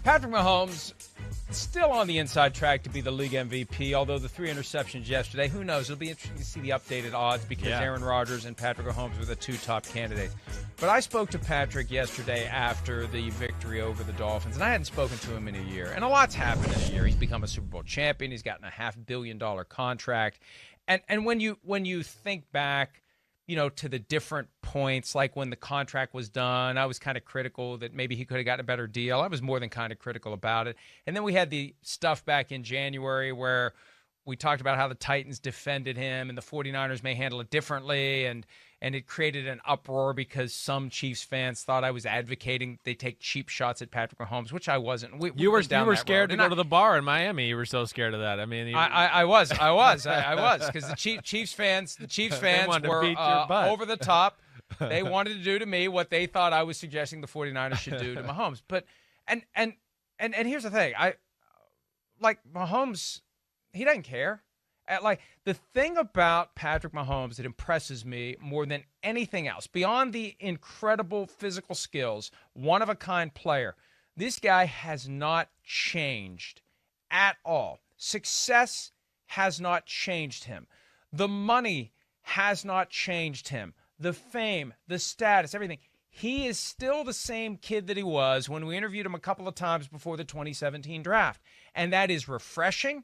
Patrick Mahomes still on the inside track to be the league MVP, although the 3 interceptions yesterday, who knows? It'll be interesting to see the updated odds because Aaron Rodgers and Patrick Mahomes were the 2 top candidates. But I spoke to Patrick yesterday after the victory over the Dolphins, and I hadn't spoken to him in a year. And a lot's happened in a year. He's become a Super Bowl champion. He's gotten a $500 million contract. And when you think back, to the different points, like when the contract was done, I was kind of critical that maybe he could have gotten a better deal. I was more than kind of critical about it. And then we had the stuff back in January where we talked about how the Titans defended him and the 49ers may handle it differently. And it created an uproar because some Chiefs fans thought I was advocating they take cheap shots at Patrick Mahomes, which I wasn't. You were scared to go to the bar in Miami. You were so scared of that. I mean, I was because the Chiefs fans were over the top. They wanted to do to me what they thought I was suggesting the 49ers should do to Mahomes. But and here's the thing. Mahomes, he doesn't care. The thing about Patrick Mahomes that impresses me more than anything else, beyond the incredible physical skills, one-of-a-kind player, this guy has not changed at all. Success has not changed him. The money has not changed him. The fame, the status, everything. He is still the same kid that he was when we interviewed him a couple of times before the 2017 draft. And that is refreshing,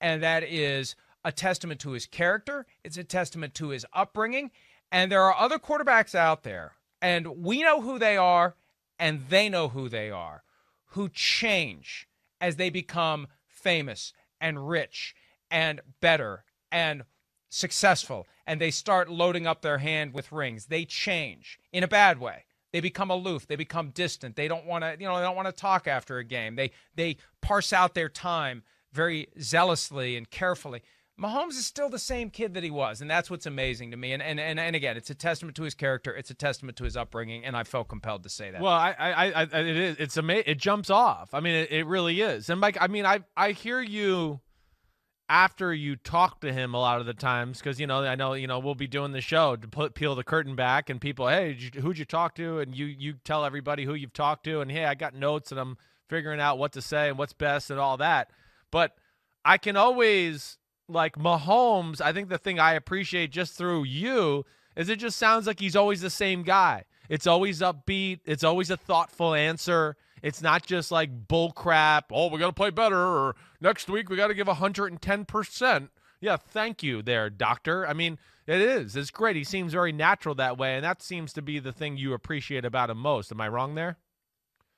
and that is a testament to his character. It's a testament to his upbringing. And there are other quarterbacks out there, and we know who they are, and they know who they are, who change as they become famous and rich and better and successful, and they start loading up their hand with rings. They change in a bad way. They become aloof. They become distant. They don't want to, they don't want to talk after a game. They parse out their time very zealously and carefully. Mahomes is still the same kid that he was, and that's what's amazing to me. And again, it's a testament to his character. It's a testament to his upbringing, and I felt compelled to say that. Well, it is. It's amazing. It jumps off. I mean, it really is. And Mike, I mean, I hear you after you talk to him a lot of the times because I know we'll be doing the show to peel the curtain back, and people, hey, who'd you talk to? And you tell everybody who you've talked to, and hey, I got notes, and I'm figuring out what to say and what's best and all that. But I can always. Like Mahomes, I think the thing I appreciate just through you is it just sounds like he's always the same guy. It's always upbeat. It's always a thoughtful answer. It's not just like bull crap. Oh, we got to play better, or next week we got to give 110%. Yeah, thank you there, doctor. I mean, it is. It's great. He seems very natural that way, and that seems to be the thing you appreciate about him most. Am I wrong there?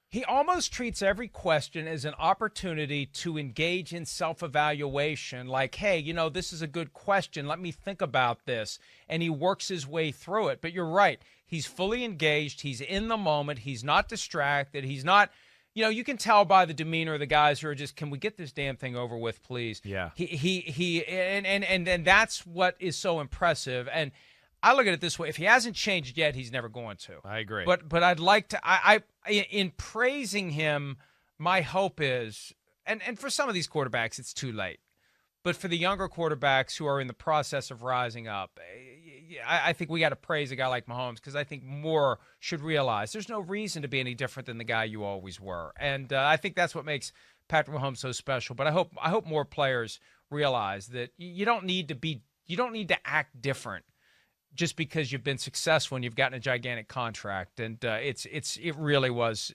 He almost treats every question as an opportunity to engage in self-evaluation, like, hey, this is a good question. Let me think about this. And he works his way through it. But you're right. He's fully engaged. He's in the moment. He's not distracted. He's not, you can tell by the demeanor of the guys who are just, can we get this damn thing over with, please? Yeah. And that's what is so impressive. And I look at it this way. If he hasn't changed yet, he's never going to. I agree. But I'd like to in praising him, my hope is, and for some of these quarterbacks, it's too late. But for the younger quarterbacks who are in the process of rising up, I think we got to praise a guy like Mahomes because I think more should realize there's no reason to be any different than the guy you always were. And I think that's what makes Patrick Mahomes so special. But I hope more players realize that you don't need to act different just because you've been successful and you've gotten a gigantic contract. And it really was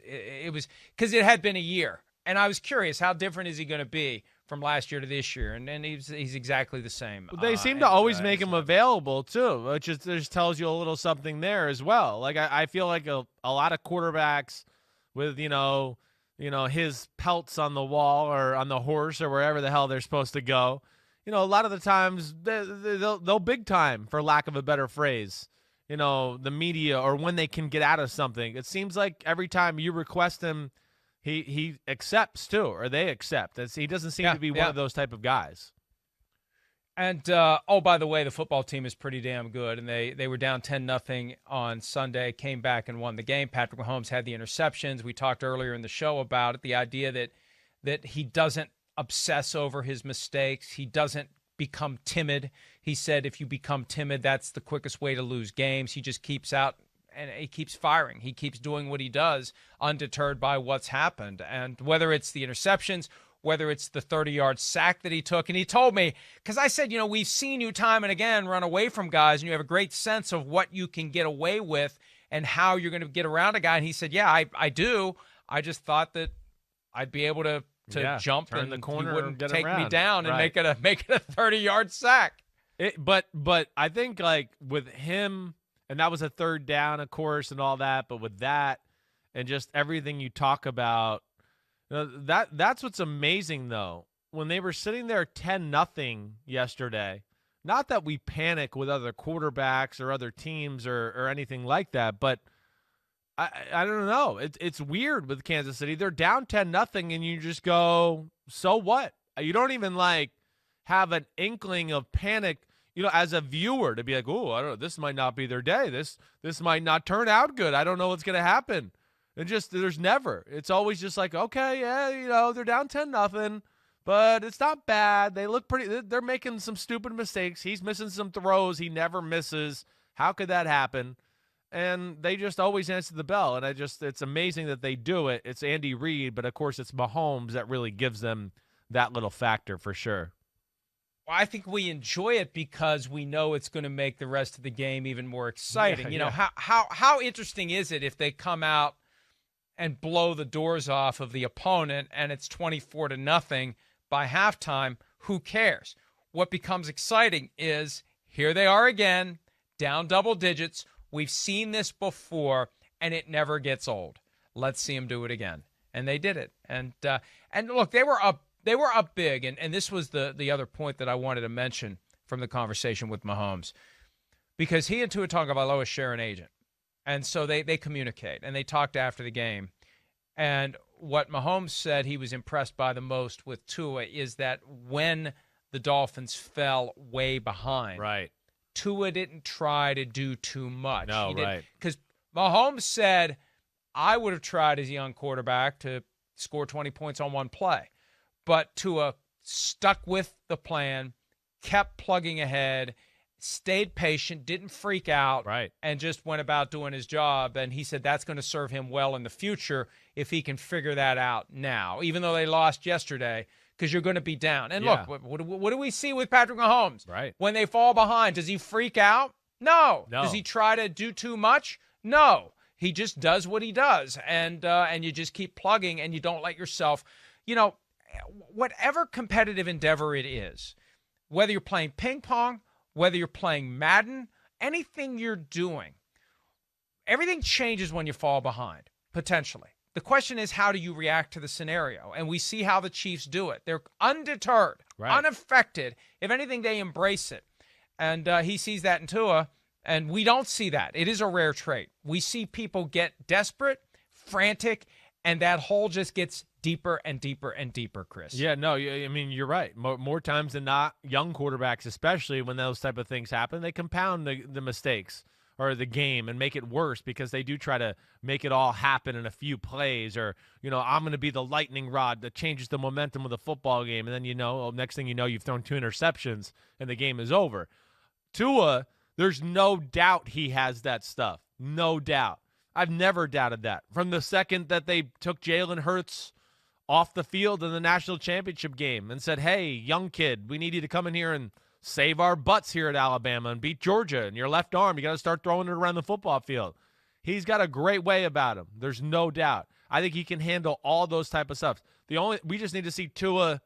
because it had been a year. And I was curious, how different is he going to be from last year to this year? And he's exactly the same. They seem to always make him available too, which just tells you a little something there as well. Like I feel like a lot of quarterbacks with, his pelts on the wall or on the horse or wherever the hell they're supposed to go. A lot of the times they'll big time, for lack of a better phrase, the media or when they can get out of something. It seems like every time you request him, he accepts too, or they accept. He doesn't seem to be one of those type of guys. And, by the way, the football team is pretty damn good, and they were down 10-0 on Sunday, came back and won the game. Patrick Mahomes had the interceptions. We talked earlier in the show about it, the idea that he doesn't obsess over his mistakes. He doesn't become timid. He said if you become timid, that's the quickest way to lose games. He just keeps out and he keeps firing. He keeps doing what he does, undeterred by what's happened. And whether it's the interceptions, whether it's the 30-yard sack that he took. And he told me, because I said, we've seen you time and again run away from guys, and you have a great sense of what you can get away with and how you're going to get around a guy. And he said, yeah, I do. I just thought that I'd be able to jump turn and the corner, he wouldn't get take around. me down and Right. make it a 30-yard sack. But I think, like, with him, and that was a third down, of course, and all that, but with that and just everything you talk about, that's what's amazing, though. When they were sitting there 10-0 yesterday, not that we panic with other quarterbacks or other teams or anything like that, but I don't know. It's weird with Kansas City. They're down 10-0, and you just go, so what? You don't even, like, have an inkling of panic, as a viewer, to be like, oh, I don't know, this might not be their day. This might not turn out good. I don't know what's going to happen. And just, there's never. It's always just like, okay, yeah, they're down 10-0, but it's not bad. They look pretty. They're making some stupid mistakes. He's missing some throws he never misses. How could that happen? And they just always answer the bell. And it's amazing that they do it. It's Andy Reid, but of course it's Mahomes that really gives them that little factor for sure. I think we enjoy it because we know it's going to make the rest of the game even more exciting. Yeah. How interesting is it if they come out and blow the doors off of the opponent and it's 24-0 by halftime? Who cares? What becomes exciting is here they are again, down double digits. We've seen this before, and it never gets old. Let's see them do it again. And they did it. And look, they were up big, and this was the other point that I wanted to mention from the conversation with Mahomes, because he and Tua Tagovailoa share an agent, and so they communicate, and they talked after the game. And what Mahomes said he was impressed by the most with Tua is that when the Dolphins fell way behind, Right. Tua didn't try to do too much. No, right. Because Mahomes said, I would have tried as a young quarterback to score 20 points on one play. But Tua stuck with the plan, kept plugging ahead, stayed patient, didn't freak out, Right. and just went about doing his job. And he said that's going to serve him well in the future if he can figure that out now, even though they lost yesterday, because you're going to be down. And Yeah. look, what do we see with Patrick Mahomes? Right. When they fall behind, does he freak out? No. No. Does he try to do too much? No. He just does what he does, and you just keep plugging, and you don't let yourself, whatever competitive endeavor it is, whether you're playing ping pong, whether you're playing Madden, anything you're doing, everything changes when you fall behind, potentially. The question is, how do you react to the scenario? And we see how the Chiefs do it. They're undeterred, Right. unaffected. If anything, they embrace it. And he sees that in Tua, and we don't see that. It is a rare trait. We see people get desperate, frantic, and that hole just gets deeper and deeper and deeper, Chris. Yeah, no, I mean, you're right. More times than not, young quarterbacks, especially when those type of things happen, they compound the mistakes or the game and make it worse because they do try to make it all happen in a few plays, or, I'm going to be the lightning rod that changes the momentum of the football game. And then, next thing you know, you've thrown 2 interceptions and the game is over. Tua, there's no doubt he has that stuff. No doubt. I've never doubted that. From the second that they took Jalen Hurts off the field in the national championship game and said, hey, young kid, we need you to come in here and save our butts here at Alabama and beat Georgia. And your left arm, you got to start throwing it around the football field. He's got a great way about him. There's no doubt. I think he can handle all those type of stuff. We just need to see Tua,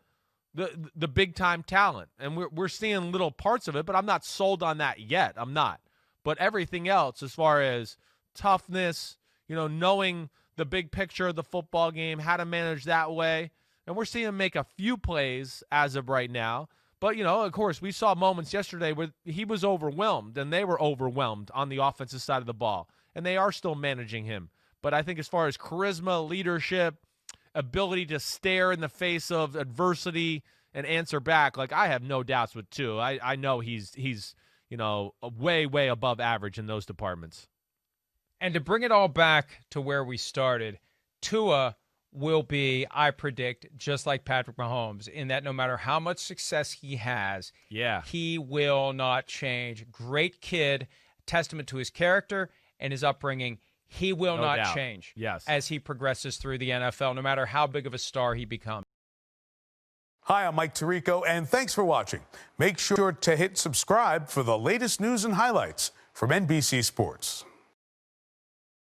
the big time talent, and we're seeing little parts of it, but I'm not sold on that yet. I'm not. But everything else, as far as toughness, knowing the big picture of the football game, how to manage that way, and we're seeing him make a few plays as of right now. But, of course, we saw moments yesterday where he was overwhelmed, and they were overwhelmed on the offensive side of the ball, and they are still managing him. But I think as far as charisma, leadership, ability to stare in the face of adversity and answer back, like, I have no doubts with Tua. I know he's way, way above average in those departments. And to bring it all back to where we started, Tua will be, I predict, just like Patrick Mahomes, in that no matter how much success he has, Yeah, he will not change. Great kid, testament to his character and his upbringing, he will No not doubt. change Yes. as he progresses through the NFL, no matter how big of a star he becomes. Hi, I'm Mike Tirico, and thanks for watching. Make sure to hit subscribe for the latest news and highlights from NBC Sports.